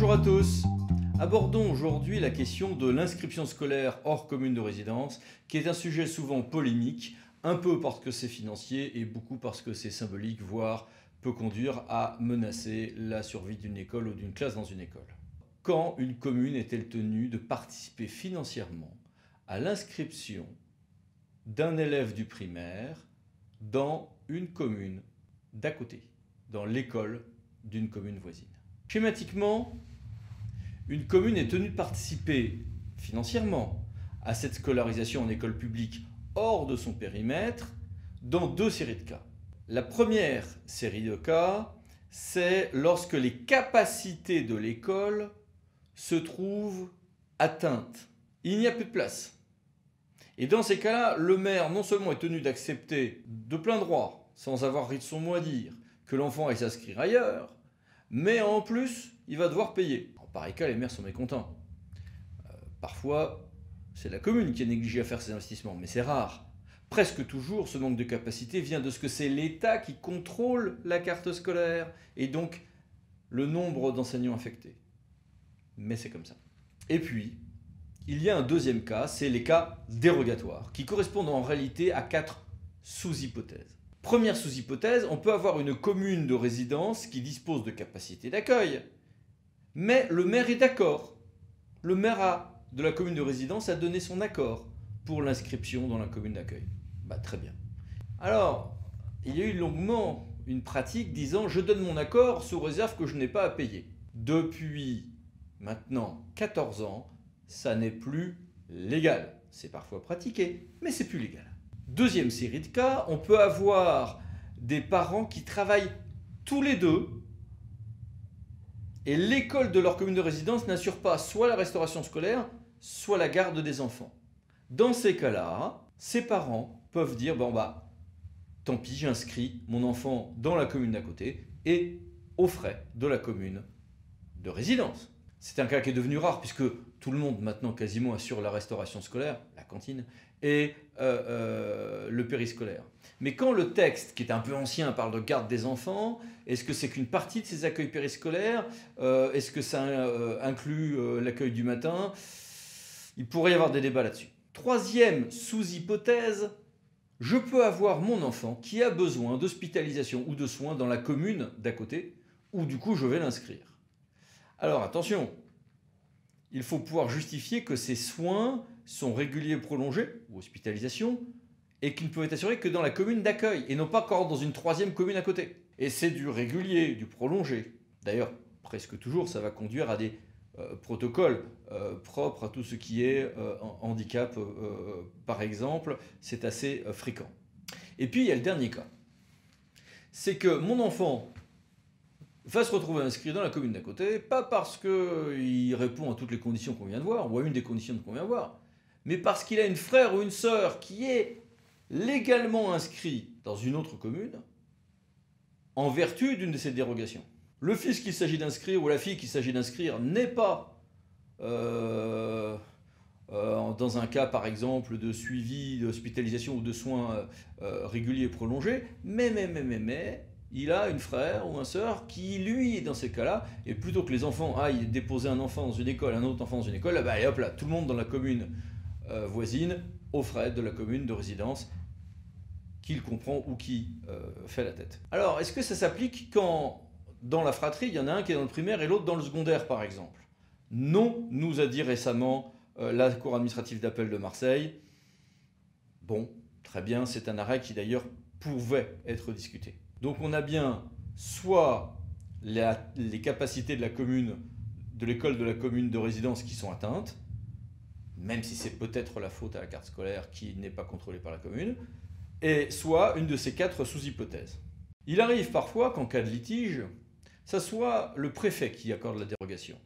Bonjour à tous. Abordons aujourd'hui la question de l'inscription scolaire hors commune de résidence, qui est un sujet souvent polémique, un peu parce que c'est financier et beaucoup parce que c'est symbolique, voire peut conduire à menacer la survie d'une école ou d'une classe dans une école. Quand une commune est-elle tenue de participer financièrement à l'inscription d'un élève du primaire dans une commune d'à côté, dans l'école d'une commune voisine? Schématiquement, une commune est tenue de participer financièrement à cette scolarisation en école publique hors de son périmètre dans deux séries de cas. La première série de cas, c'est lorsque les capacités de l'école se trouvent atteintes. Il n'y a plus de place. Et dans ces cas-là, le maire non seulement est tenu d'accepter de plein droit, sans avoir ri de son mot à dire, que l'enfant aille s'inscrire ailleurs, mais en plus, il va devoir payer. En pareil cas, les maires sont mécontents. Parfois, c'est la commune qui est négligée à faire ces investissements, mais c'est rare. Presque toujours, ce manque de capacité vient de ce que c'est l'État qui contrôle la carte scolaire et donc le nombre d'enseignants affectés. Mais c'est comme ça. Et puis, il y a un deuxième cas, c'est les cas dérogatoires, qui correspondent en réalité à 4 sous-hypothèses. Première sous-hypothèse, on peut avoir une commune de résidence qui dispose de capacités d'accueil, mais le maire est d'accord. Le maire de la commune de résidence a donné son accord pour l'inscription dans la commune d'accueil. Très bien. Alors, il y a eu longuement une pratique disant « je donne mon accord sous réserve que je n'ai pas à payer ». Depuis maintenant 14 ans, ça n'est plus légal. C'est parfois pratiqué, mais c'est plus légal. Deuxième série de cas, on peut avoir des parents qui travaillent tous les deux et l'école de leur commune de résidence n'assure pas soit la restauration scolaire, soit la garde des enfants. Dans ces cas-là, ces parents peuvent dire tant pis, j'inscris mon enfant dans la commune d'à côté et aux frais de la commune de résidence. C'est un cas qui est devenu rare puisque tout le monde maintenant quasiment assure la restauration scolaire, la cantine, et le périscolaire. Mais quand le texte, qui est un peu ancien, parle de garde des enfants, est-ce que c'est qu'une partie de ces accueils périscolaires? Est-ce que ça inclut l'accueil du matin? Il pourrait y avoir des débats là-dessus. Troisième sous-hypothèse, je peux avoir mon enfant qui a besoin d'hospitalisation ou de soins dans la commune d'à côté, où du coup je vais l'inscrire. Alors attention, il faut pouvoir justifier que ces soins sont réguliers, prolongés, ou hospitalisation, et qu'ils ne peuvent être assurés que dans la commune d'accueil, et non pas encore dans une troisième commune à côté. Et c'est du régulier, du prolongé. D'ailleurs, presque toujours, ça va conduire à des protocoles propres à tout ce qui est handicap, par exemple. C'est assez fréquent. Et puis, il y a le dernier cas. C'est que mon enfant va se retrouver inscrit dans la commune d'à côté, pas parce qu'il répond à toutes les conditions qu'on vient de voir, ou à une des conditions qu'on vient de voir, mais parce qu'il a une frère ou une sœur qui est légalement inscrit dans une autre commune, en vertu d'une de ces dérogations. Le fils qu'il s'agit d'inscrire ou la fille qu'il s'agit d'inscrire n'est pas dans un cas, par exemple, de suivi, d'hospitalisation ou de soins réguliers et prolongés, mais il a une frère ou une sœur qui, lui, est dans ces cas-là, et plutôt que les enfants aillent déposer un enfant dans une école, un autre enfant dans une école, allez hop là, tout le monde dans la commune voisine, aux frais de la commune de résidence qu'il comprend ou qui fait la tête. Alors, est-ce que ça s'applique quand, dans la fratrie, il y en a un qui est dans le primaire et l'autre dans le secondaire, par exemple? Non, nous a dit récemment la Cour administrative d'appel de Marseille. Bon, très bien, c'est un arrêt qui d'ailleurs pouvait être discuté. Donc on a bien soit les capacités de la commune, de l'école de la commune de résidence qui sont atteintes, même si c'est peut-être la faute à la carte scolaire qui n'est pas contrôlée par la commune, et soit une de ces 4 sous-hypothèses. Il arrive parfois qu'en cas de litige, ça soit le préfet qui accorde la dérogation.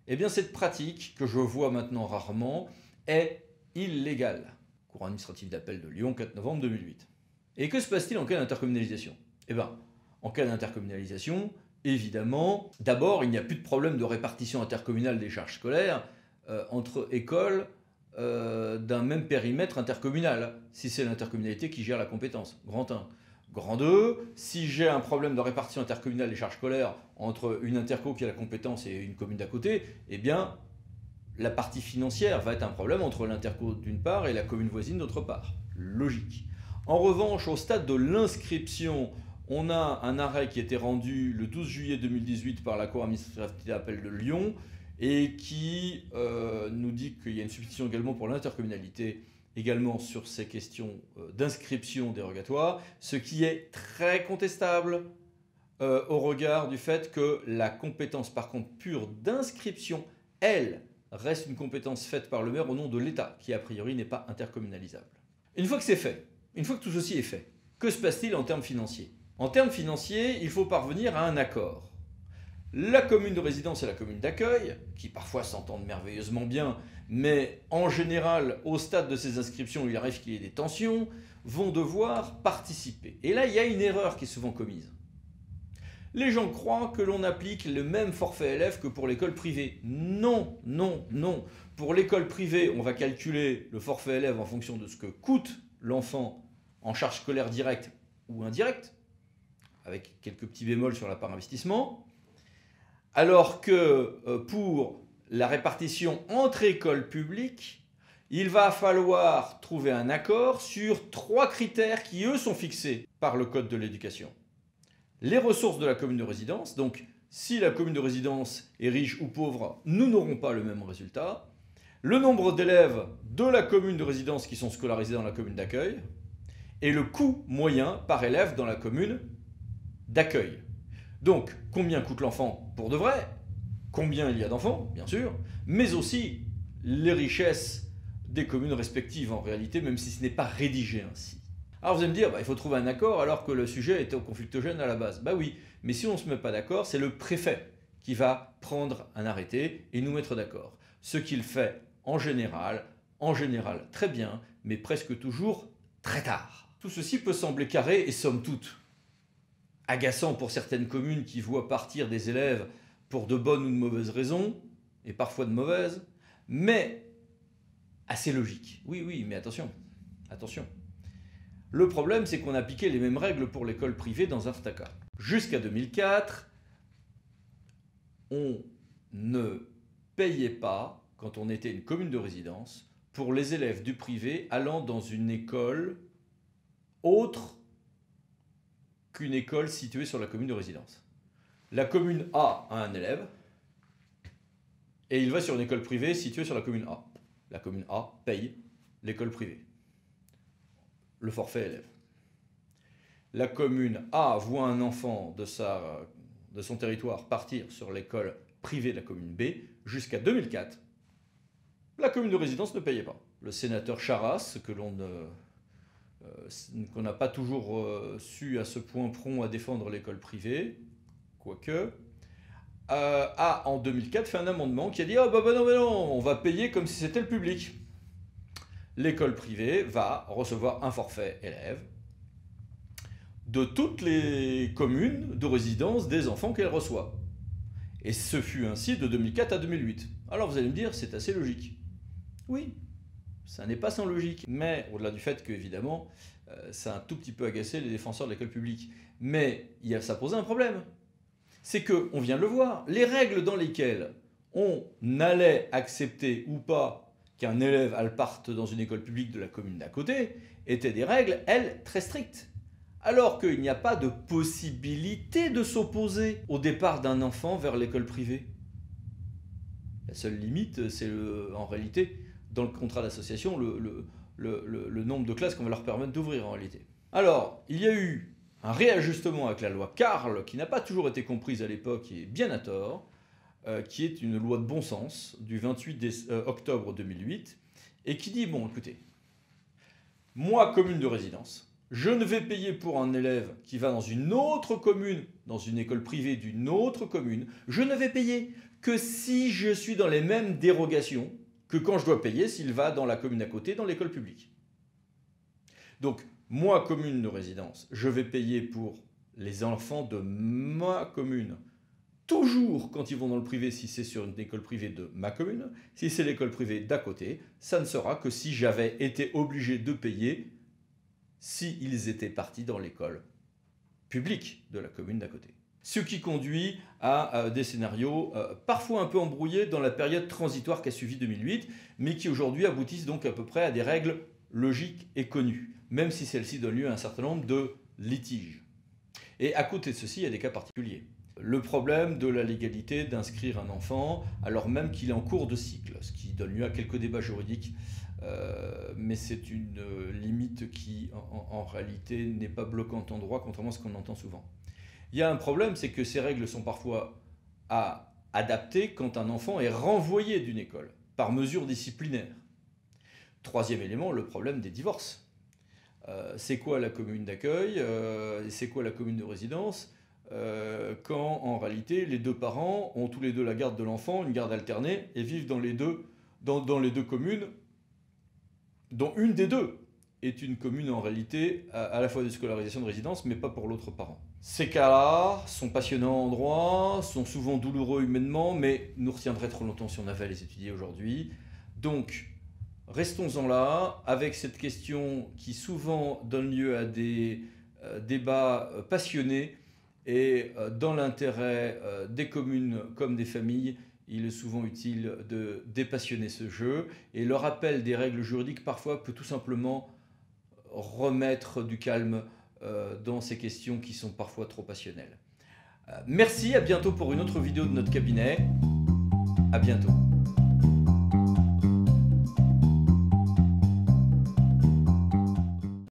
Eh bien cette pratique, que je vois maintenant rarement, est illégale. Cour administrative d'appel de Lyon, 4 novembre 2008. Et que se passe-t-il en cas d'intercommunalisation? Eh bien, en cas d'intercommunalisation, évidemment, d'abord, il n'y a plus de problème de répartition intercommunale des charges scolaires entre écoles d'un même périmètre intercommunal, si c'est l'intercommunalité qui gère la compétence, grand 1. grand 2. Si j'ai un problème de répartition intercommunale des charges scolaires entre une interco qui a la compétence et une commune d'à côté, eh bien, la partie financière va être un problème entre l'interco d'une part et la commune voisine d'autre part. Logique. En revanche, au stade de l'inscription, on a un arrêt qui a été rendu le 12 juillet 2018 par la Cour administrative d'appel de Lyon et qui nous dit qu'il y a une substitution également pour l'intercommunalité, également sur ces questions d'inscription dérogatoire, ce qui est très contestable au regard du fait que la compétence par contre pure d'inscription, elle, reste une compétence faite par le maire au nom de l'État, qui a priori n'est pas intercommunalisable. Une fois que c'est fait, une fois que tout ceci est fait, que se passe-t-il en termes financiers? En termes financiers, il faut parvenir à un accord. La commune de résidence et la commune d'accueil, qui parfois s'entendent merveilleusement bien, mais en général, au stade de ces inscriptions, il arrive qu'il y ait des tensions, vont devoir participer. Et là, il y a une erreur qui est souvent commise. Les gens croient que l'on applique le même forfait élève que pour l'école privée. Non, non, non. Pour l'école privée, on va calculer le forfait élève en fonction de ce que coûte l'enfant en charge scolaire directe ou indirecte, avec quelques petits bémols sur la part investissement. Alors que pour la répartition entre écoles publiques, il va falloir trouver un accord sur 3 critères qui, eux, sont fixés par le Code de l'éducation. Les ressources de la commune de résidence, donc si la commune de résidence est riche ou pauvre, nous n'aurons pas le même résultat. Le nombre d'élèves de la commune de résidence qui sont scolarisés dans la commune d'accueil et le coût moyen par élève dans la commune d'accueil. Donc, combien coûte l'enfant pour de vrai? Combien il y a d'enfants, bien sûr, mais aussi les richesses des communes respectives en réalité, même si ce n'est pas rédigé ainsi. Alors vous allez me dire, il faut trouver un accord alors que le sujet était conflictogène à la base. Bah oui, mais si on ne se met pas d'accord, c'est le préfet qui va prendre un arrêté et nous mettre d'accord. Ce qu'il fait en général très bien, mais presque toujours très tard. Tout ceci peut sembler carré et somme toute agaçant pour certaines communes qui voient partir des élèves pour de bonnes ou de mauvaises raisons, et parfois de mauvaises, mais assez logique. Oui, oui, mais attention, attention. Le problème, c'est qu'on appliquait les mêmes règles pour l'école privée dans un certain cas. Jusqu'à 2004, on ne payait pas, quand on était une commune de résidence, pour les élèves du privé allant dans une école autre qu'une école située sur la commune de résidence. La commune A a un élève, et il va sur une école privée située sur la commune A. La commune A paye l'école privée, le forfait élève. La commune A voit un enfant de son territoire partir sur l'école privée de la commune B. Jusqu'à 2004, la commune de résidence ne payait pas. Le sénateur Charras, qu'on n'a pas toujours su à ce point prompt à défendre l'école privée, quoique, a en 2004 fait un amendement qui a dit « Ah bah non, on va payer comme si c'était le public ». L'école privée va recevoir un forfait élève de toutes les communes de résidence des enfants qu'elle reçoit. Et ce fut ainsi de 2004 à 2008. Alors vous allez me dire, c'est assez logique. Oui, ça n'est pas sans logique. Mais au-delà du fait qu'évidemment, ça a un tout petit peu agacé les défenseurs de l'école publique. Mais ça posait un problème. C'est qu'on vient de le voir. Les règles dans lesquelles on allait accepter ou pas qu'un élève parte dans une école publique de la commune d'à côté étaient des règles, elles, très strictes. Alors qu'il n'y a pas de possibilité de s'opposer au départ d'un enfant vers l'école privée. La seule limite, c'est en réalité, dans le contrat d'association, le nombre de classes qu'on va leur permettre d'ouvrir en réalité. Alors, il y a eu un réajustement avec la loi Carle, qui n'a pas toujours été comprise à l'époque et bien à tort, qui est une loi de bon sens du 28 octobre 2008, et qui dit, bon écoutez, moi, commune de résidence, je ne vais payer pour un élève qui va dans une autre commune, dans une école privée d'une autre commune, je ne vais payer que si je suis dans les mêmes dérogations que quand je dois payer s'il va dans la commune à côté, dans l'école publique. Donc, moi, commune de résidence, je vais payer pour les enfants de ma commune, toujours quand ils vont dans le privé, si c'est sur une école privée de ma commune. Si c'est l'école privée d'à côté, ça ne sera que si j'avais été obligé de payer s'ils étaient partis dans l'école public de la commune d'à côté. Ce qui conduit à des scénarios parfois un peu embrouillés dans la période transitoire qui a suivi 2008, mais qui aujourd'hui aboutissent donc à peu près à des règles logiques et connues, même si celles-ci donnent lieu à un certain nombre de litiges. Et à côté de ceci, il y a des cas particuliers. Le problème de la légalité d'inscrire un enfant alors même qu'il est en cours de cycle, ce qui donne lieu à quelques débats juridiques, mais c'est une limite qui en réalité n'est pas bloquante en droit, contrairement à ce qu'on entend souvent. Il y a un problème, c'est que ces règles sont parfois à adapter quand un enfant est renvoyé d'une école, par mesure disciplinaire. Troisième élément, le problème des divorces. C'est quoi la commune d'accueil? C'est quoi la commune de résidence? Quand en réalité les deux parents ont tous les deux la garde de l'enfant, une garde alternée, et vivent dans les deux communes, dont une des deux est une commune en réalité à la fois de scolarisation de résidence, mais pas pour l'autre parent. Ces cas-là sont passionnants en droit, sont souvent douloureux humainement, mais nous retiendraient trop longtemps si on avait à les étudier aujourd'hui. Donc, restons-en là, avec cette question qui souvent donne lieu à des débats passionnés, et dans l'intérêt des communes comme des familles, il est souvent utile de dépassionner ce jeu, et le rappel des règles juridiques parfois peut tout simplement remettre du calme dans ces questions qui sont parfois trop passionnelles. Merci, à bientôt pour une autre vidéo de notre cabinet. À bientôt.